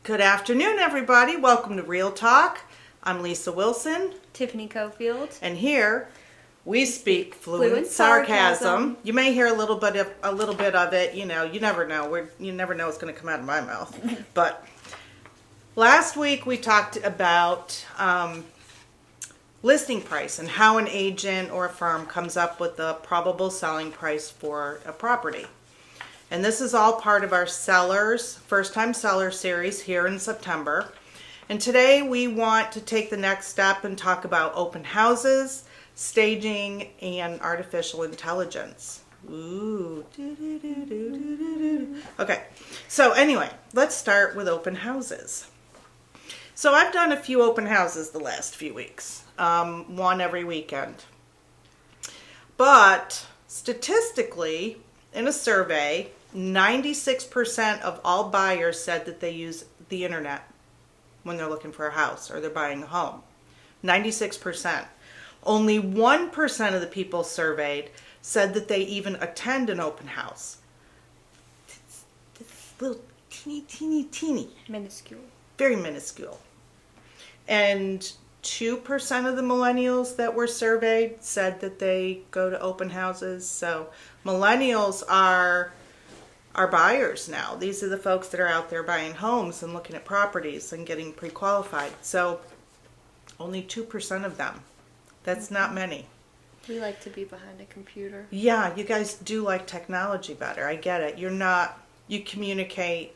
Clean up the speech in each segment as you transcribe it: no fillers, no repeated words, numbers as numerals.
Good afternoon, everybody. Welcome to Real Talk. I'm Lisa Wilson. Tiffany Cofield. And here we speak fluent sarcasm. You may hear a little bit of it. You know, you never know. You never know what's going to come out of my mouth. But last week we talked about listing price and how an agent or a firm comes up with the probable selling price for a property. And this is all part of our first time seller series here in September. And today we want to take the next step and talk about open houses, staging, and artificial intelligence. Ooh. Okay, so anyway, let's start with open houses. So I've done a few open houses the last few weeks, one every weekend. But statistically, in a survey, 96% of all buyers said that they use the internet when they're looking for a house or they're buying a home. 96%. Only 1% of the people surveyed said that they even attend an open house. It's little teeny. Minuscule. Very minuscule. And 2% of the millennials that were surveyed said that they go to open houses. So millennials are buyers now. These are the folks that are out there buying homes and looking at properties and getting pre-qualified. So only 2% of them. That's not many. We like to be behind a computer. Yeah, you guys do like technology better. I get it. You communicate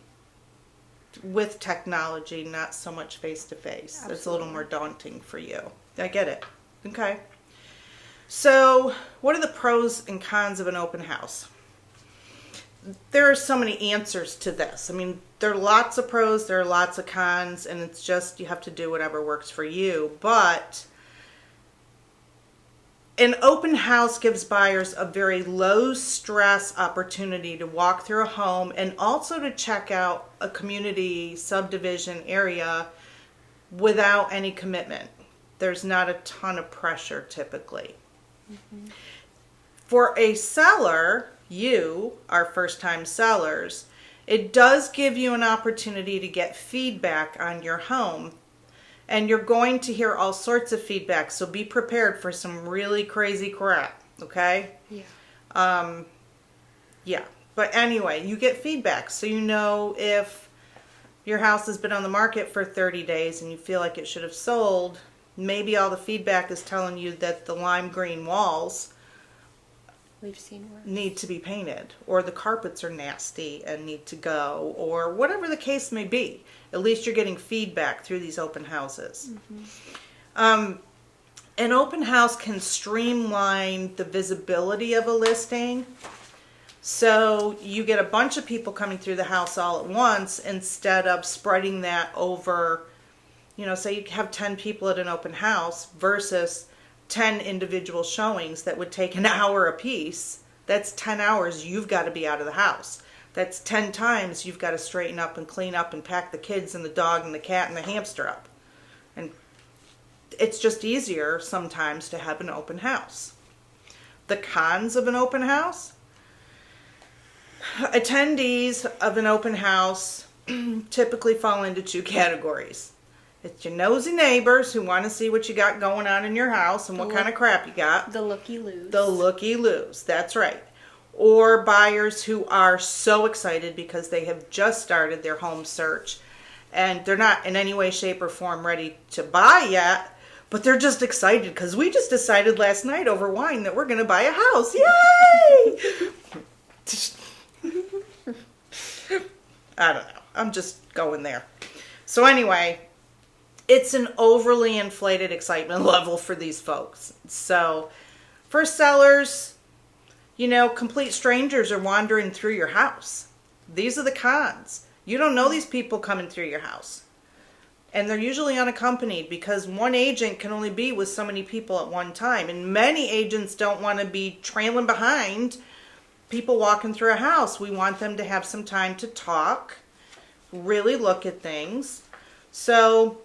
with technology, not so much face-to-face. That's a little more daunting for you. I get it. Okay. So what are the pros and cons of an open house? There are so many answers to this. I mean, there are lots of pros, there are lots of cons, and it's just you have to do whatever works for you. But an open house gives buyers a very low stress opportunity to walk through a home and also to check out a community subdivision area without any commitment. There's not a ton of pressure typically. Mm-hmm. For a seller, you, our first-time sellers, it does give you an opportunity to get feedback on your home. And you're going to hear all sorts of feedback, so be prepared for some really crazy crap, okay? Yeah. Yeah. But anyway, you get feedback, so you know if your house has been on the market for 30 days and you feel like it should have sold, maybe all the feedback is telling you that the lime green walls We've seen worse. Need to be painted, or the carpets are nasty and need to go, or whatever the case may be. At least you're getting feedback through these open houses. Mm-hmm. An open house can streamline the visibility of a listing. So you get a bunch of people coming through the house all at once instead of spreading that over, say you have 10 people at an open house versus 10 individual showings that would take an hour a piece. That's 10 hours you've got to be out of the house. That's 10 times you've got to straighten up and clean up and pack the kids and the dog and the cat and the hamster up. And it's just easier sometimes to have an open house. The cons of an open house? Attendees of an open house typically fall into two categories. It's your nosy neighbors who want to see what you got going on in your house and what kind of crap you got. The looky-loos. The looky-loos, that's right. Or buyers who are so excited because they have just started their home search and they're not in any way, shape, or form ready to buy yet, but they're just excited because we just decided last night over wine that we're going to buy a house. Yay! I don't know. I'm just going there. So anyway, it's an overly inflated excitement level for these folks. So for sellers, complete strangers are wandering through your house. These are the cons. You don't know these people coming through your house. And they're usually unaccompanied because one agent can only be with so many people at one time. And many agents don't want to be trailing behind people walking through a house. We want them to have some time to talk, really look at things. So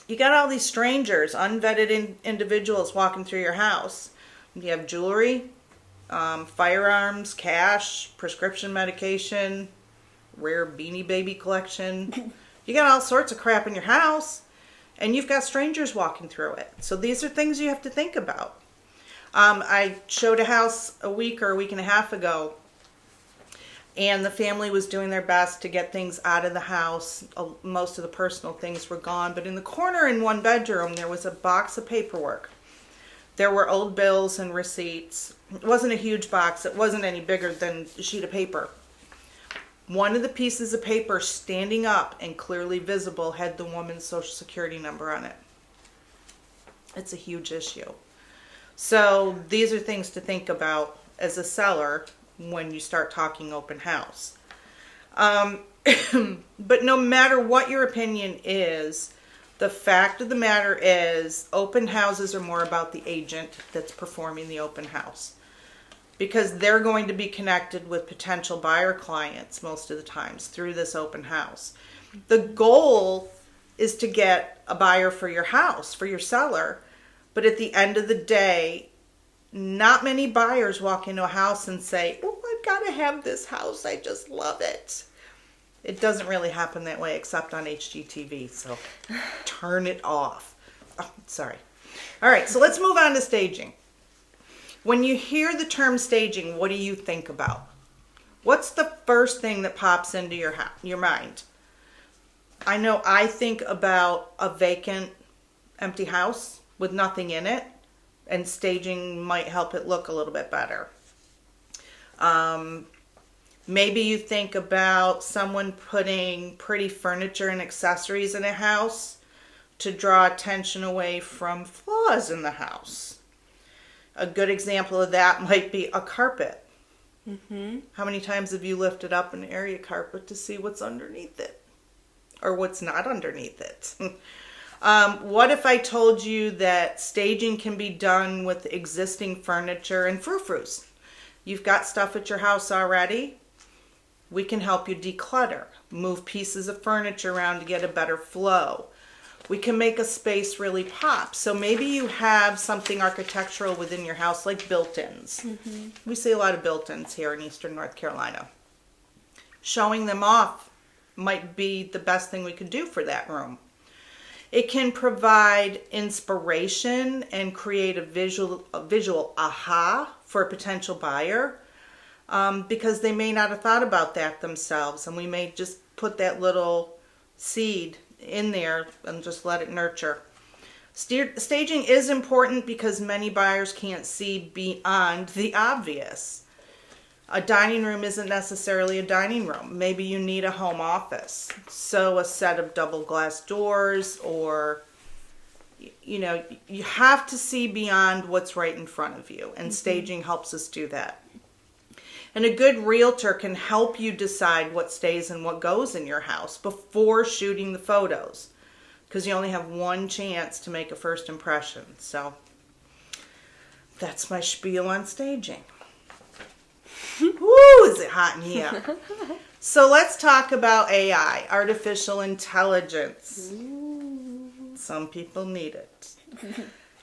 you got all these strangers, unvetted individuals walking through your house. You have jewelry, firearms, cash, prescription medication, rare Beanie Baby collection, You got all sorts of crap in your house, and you've got strangers walking through it. So these are things you have to think about. I showed a house a week or a week and a half ago, and the family was doing their best to get things out of the house. Most of the personal things were gone, but in the corner in one bedroom, there was a box of paperwork. There were old bills and receipts. It wasn't a huge box. It wasn't any bigger than a sheet of paper. One of the pieces of paper standing up and clearly visible had the woman's social security number on it. It's a huge issue. So these are things to think about as a seller when you start talking open house. But no matter what your opinion is, the fact of the matter is open houses are more about the agent that's performing the open house, because they're going to be connected with potential buyer clients most of the times through this open house. The goal is to get a buyer for your house, for your seller, but at the end of the day, not many buyers walk into a house and say, oh, I've got to have this house, I just love it. It doesn't really happen that way except on HGTV, so turn it off. Oh, sorry. All right, so let's move on to staging. When you hear the term staging, what do you think about? What's the first thing that pops into your mind? I know I think about a vacant, empty house with nothing in it, and staging might help it look a little bit better. Maybe you think about someone putting pretty furniture and accessories in a house to draw attention away from flaws in the house. A good example of that might be a carpet. Mm-hmm. How many times have you lifted up an area carpet to see what's underneath it? Or what's not underneath it? What if I told you that staging can be done with existing furniture and frou-frous? You've got stuff at your house already. We can help you declutter, move pieces of furniture around to get a better flow. We can make a space really pop. So maybe you have something architectural within your house like built-ins. Mm-hmm. We see a lot of built-ins here in Eastern North Carolina. Showing them off might be the best thing we could do for that room. It can provide inspiration and create a visual aha for a potential buyer. Because they may not have thought about that themselves, and we may just put that little seed in there and just let it nurture. Staging is important because many buyers can't see beyond the obvious. A dining room isn't necessarily a dining room. Maybe you need a home office. So a set of double glass doors, or you have to see beyond what's right in front of you, and staging helps us do that. And a good realtor can help you decide what stays and what goes in your house before shooting the photos, because you only have one chance to make a first impression. So that's my spiel on staging. Woo, is it hot in here? So let's talk about AI, artificial intelligence. Ooh. Some people need it.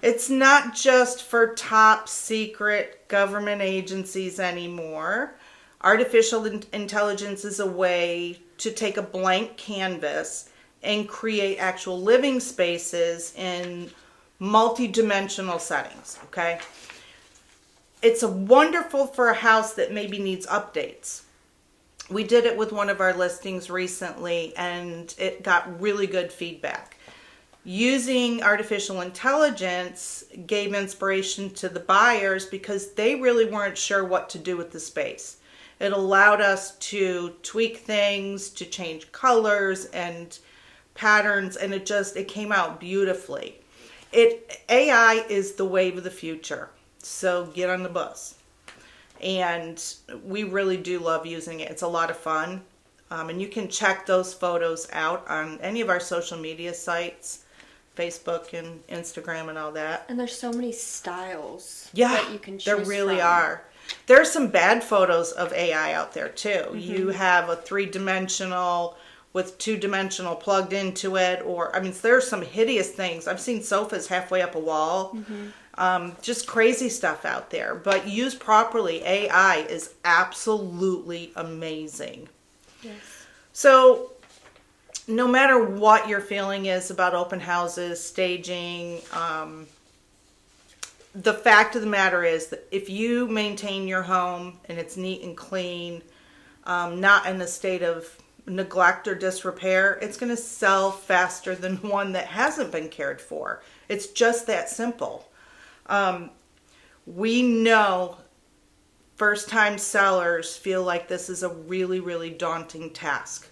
It's not just for top secret government agencies anymore. Artificial intelligence is a way to take a blank canvas and create actual living spaces in multi-dimensional settings, okay? It's wonderful for a house that maybe needs updates. We did it with one of our listings recently, and it got really good feedback. Using artificial intelligence gave inspiration to the buyers because they really weren't sure what to do with the space. It allowed us to tweak things, to change colors and patterns, and it came out beautifully. AI is the wave of the future, so get on the bus. And we really do love using it. It's a lot of fun. And you can check those photos out on any of our social media sites, Facebook and Instagram and all that. And there's so many styles that you can choose from. There really are. There are some bad photos of AI out there too. Mm-hmm. You have a 3-dimensional with 2-dimensional plugged into it, or there's some hideous things. I've seen sofas halfway up a wall. Mm-hmm. Just crazy stuff out there. But used properly, AI is absolutely amazing. Yes. So no matter what your feeling is about open houses, staging, the fact of the matter is that if you maintain your home and it's neat and clean, not in a state of neglect or disrepair, it's going to sell faster than one that hasn't been cared for. It's just that simple. We know first-time sellers feel like this is a really, really daunting task.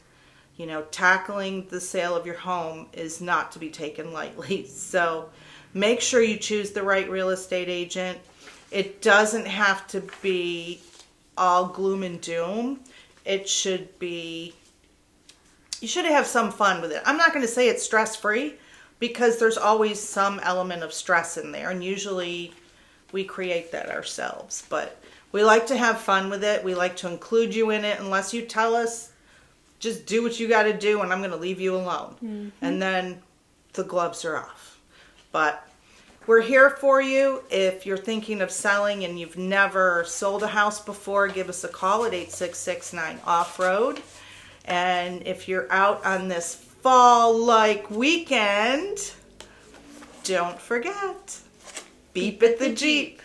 You know, tackling the sale of your home is not to be taken lightly. So make sure you choose the right real estate agent. It doesn't have to be all gloom and doom. It should be, you should have some fun with it. I'm not going to say it's stress-free because there's always some element of stress in there, and usually we create that ourselves. But we like to have fun with it. We like to include you in it unless you tell us, just do what you got to do and I'm going to leave you alone. Mm-hmm. And then the gloves are off. But we're here for you. If you're thinking of selling and you've never sold a house before, give us a call at 8669-OFF-ROAD. And if you're out on this fall-like weekend, don't forget, beep at the Jeep.